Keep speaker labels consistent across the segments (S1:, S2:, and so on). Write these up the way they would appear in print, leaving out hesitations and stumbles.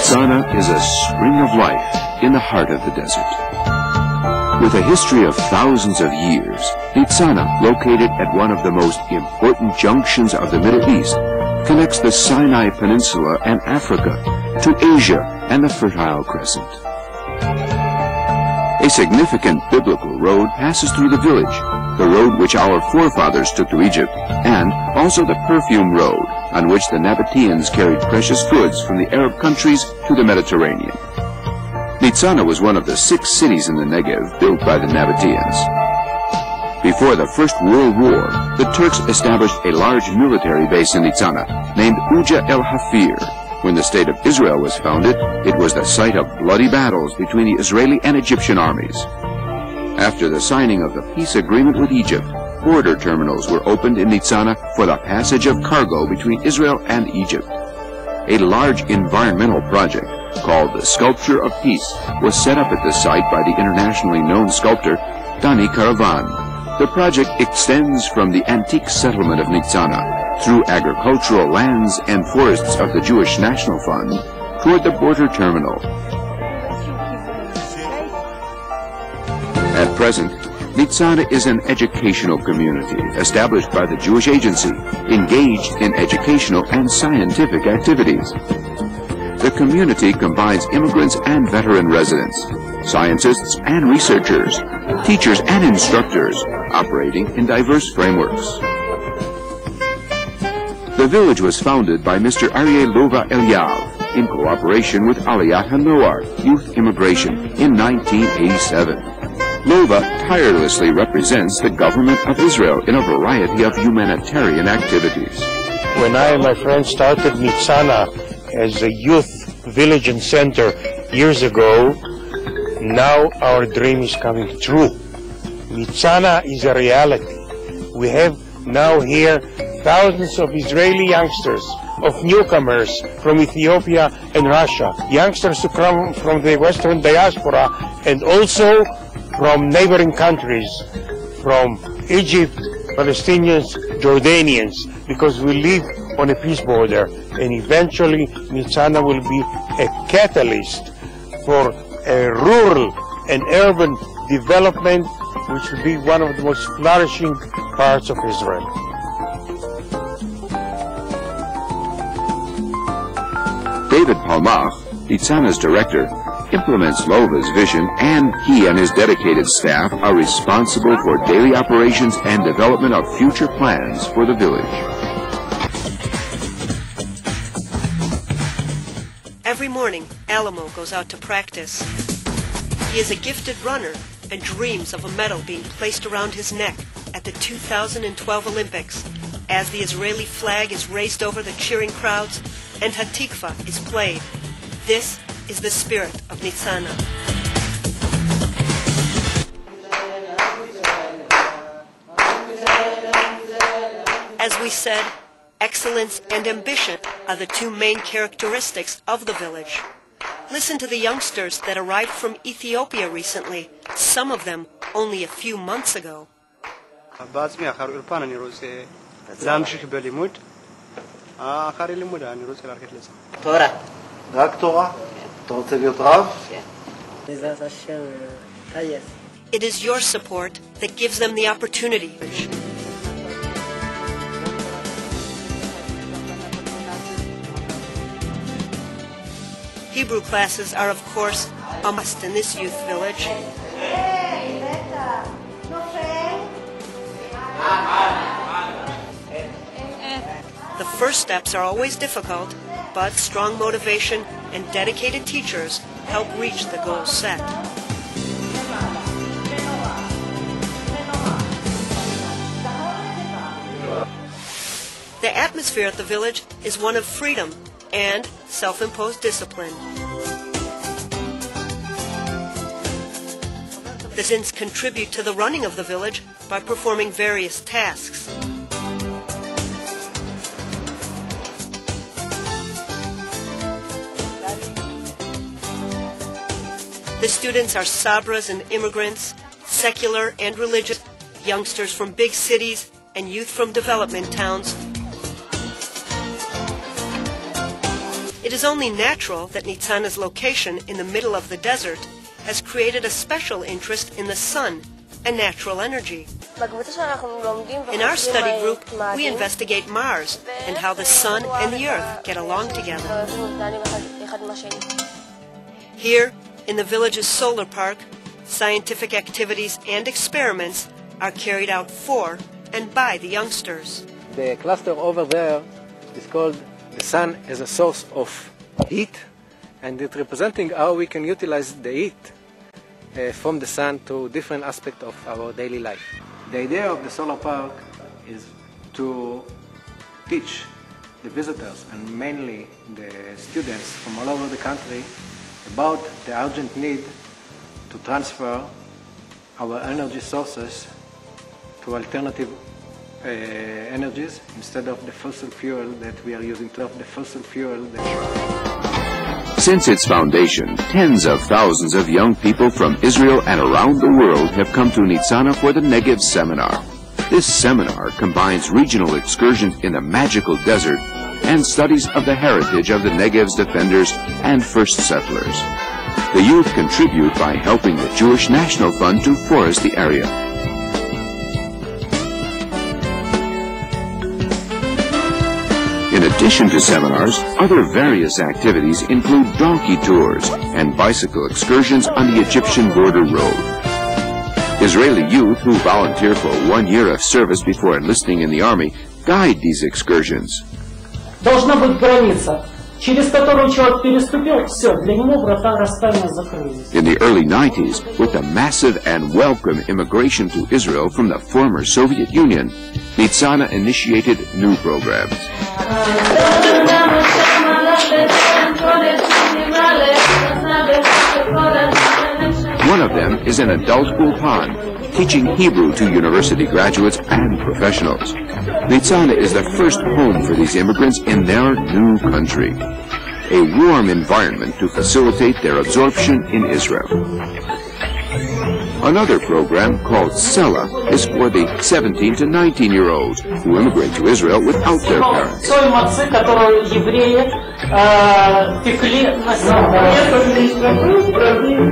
S1: Nitzana is a spring of life in the heart of the desert. With a history of thousands of years, Nitzana, located at one of the most important junctions of the Middle East, connects the Sinai Peninsula and Africa to Asia and the Fertile Crescent. A significant biblical road passes through the village, the road which our forefathers took to Egypt, and also the Perfume Road, on which the Nabateans carried precious goods from the Arab countries to the Mediterranean. Nitzana was one of the 6 cities in the Negev built by the Nabateans. Before the First World War, the Turks established a large military base in Nitzana named Uja el-Hafir. When the State of Israel was founded, it was the site of bloody battles between the Israeli and Egyptian armies. After the signing of the peace agreement with Egypt, border terminals were opened in Nitzana for the passage of cargo between Israel and Egypt. A large environmental project called the Sculpture of Peace was set up at the site by the internationally known sculptor Dani Caravan. The project extends from the antique settlement of Nitzana through agricultural lands and forests of the Jewish National Fund toward the border terminal. At present, Nitzana is an educational community established by the Jewish Agency, engaged in educational and scientific activities. The community combines immigrants and veteran residents, scientists and researchers, teachers and instructors, operating in diverse frameworks. The village was founded by Mr. Aryeh Lova Eliyav in cooperation with Aliyah Noar, Youth Immigration, in 1987. Lova tirelessly represents the government of Israel in a variety of humanitarian activities.
S2: When I and my friends started Nitzana as a youth village and center years ago, now our dream is coming true. Nitzana is a reality. We have now here thousands of Israeli youngsters, of newcomers from Ethiopia and Russia, youngsters who come from the Western diaspora and also from neighboring countries, from Egypt, Palestinians, Jordanians, because we live on a peace border, and eventually Nitzana will be a catalyst for a rural and urban development, which will be one of the most flourishing parts of Israel.
S1: David Palmach, Nitzana's director, implements Lova's vision, and he and his dedicated staff are responsible for daily operations and development of future plans for the village.
S3: Every morning, Alamo goes out to practice. He is a gifted runner and dreams of a medal being placed around his neck at the 2012 Olympics as the Israeli flag is raised over the cheering crowds and Hatikva is played. This is the spirit of Nitzana. As we said, excellence and ambition are the 2 main characteristics of the village. Listen to the youngsters that arrived from Ethiopia recently, some of them only a few months ago. It is your support that gives them the opportunity. Hebrew classes are, of course, a must in this youth village. The first steps are always difficult, but strong motivation and dedicated teachers help reach the goals set. The atmosphere at the village is one of freedom and self-imposed discipline. The students contribute to the running of the village by performing various tasks. The students are Sabras and immigrants, secular and religious, youngsters from big cities and youth from development towns. It is only natural that Nitzana's location in the middle of the desert has created a special interest in the sun and natural energy. In our study group, we investigate Mars and how the sun and the earth get along together. Here, in the village's solar park, scientific activities and experiments are carried out for and by the youngsters.
S4: The cluster over there is called the sun as a source of heat, and it's representing how we can utilize the heat from the sun to different aspects of our daily life. The idea of the solar park is to teach the visitors, and mainly the students from all over the country, about the urgent need to transfer our energy sources to alternative energies instead of the fossil fuel that we are using.
S1: Since its foundation, tens of thousands of young people from Israel and around the world have come to Nitzana for the Negev Seminar. This seminar combines regional excursions in the magical desert and studies of the heritage of the Negev's defenders and first settlers. The youth contribute by helping the Jewish National Fund to forest the area. In addition to seminars, other various activities include donkey tours and bicycle excursions on the Egyptian border road. Israeli youth who volunteer for 1 year of service before enlisting in the army guide these excursions.
S5: Должна быть граница, через которую человек переступил, все, для него врата расстания закрылись.
S1: In the early 90s, with the massive and welcome immigration to Israel from the former Soviet Union, Nitzana initiated new programs. One of them is an adult ulpan, teaching Hebrew to university graduates and professionals. Nitzana is the first home for these immigrants in their new country, a warm environment to facilitate their absorption in Israel. Another program called Sela is for the 17 to 19-year-olds who immigrate to Israel without their parents.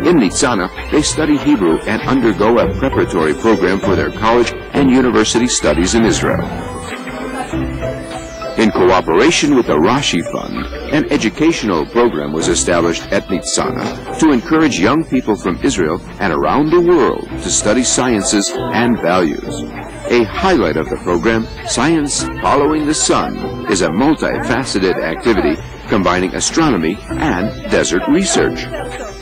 S1: In Nitzana, they study Hebrew and undergo a preparatory program for their college and university studies in Israel. In cooperation with the Rashi Fund, an educational program was established at Nitzana to encourage young people from Israel and around the world to study sciences and values. A highlight of the program, Science Following the Sun, is a multifaceted activity combining astronomy and desert research.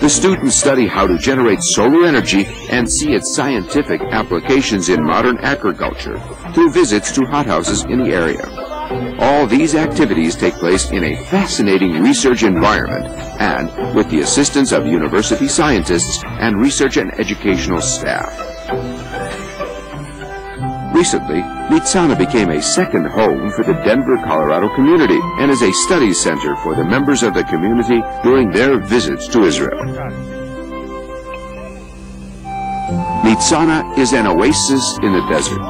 S1: The students study how to generate solar energy and see its scientific applications in modern agriculture through visits to hothouses in the area. All these activities take place in a fascinating research environment and with the assistance of university scientists and research and educational staff. Recently, Nitzana became a second home for the Denver, Colorado community and is a study center for the members of the community during their visits to Israel. Nitzana is an oasis in the desert.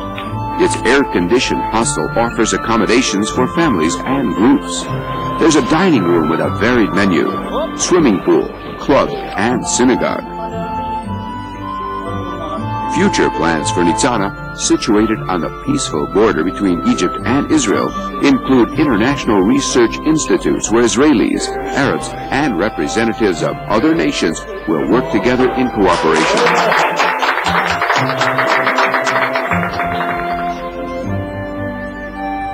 S1: Its air-conditioned hostel offers accommodations for families and groups. There's a dining room with a varied menu, swimming pool, club, and synagogue. Future plans for Nitzana, situated on the peaceful border between Egypt and Israel, include international research institutes where Israelis, Arabs, and representatives of other nations will work together in cooperation.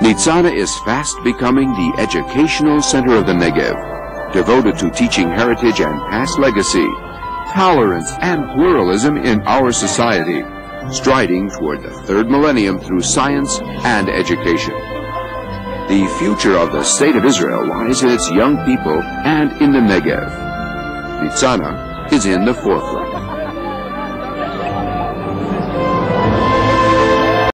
S1: Nitzana is fast becoming the educational center of the Negev, devoted to teaching heritage and past legacy, tolerance and pluralism in our society, striding toward the third millennium through science and education. The future of the state of Israel lies in its young people and in the Negev. Nitzana is in the forefront.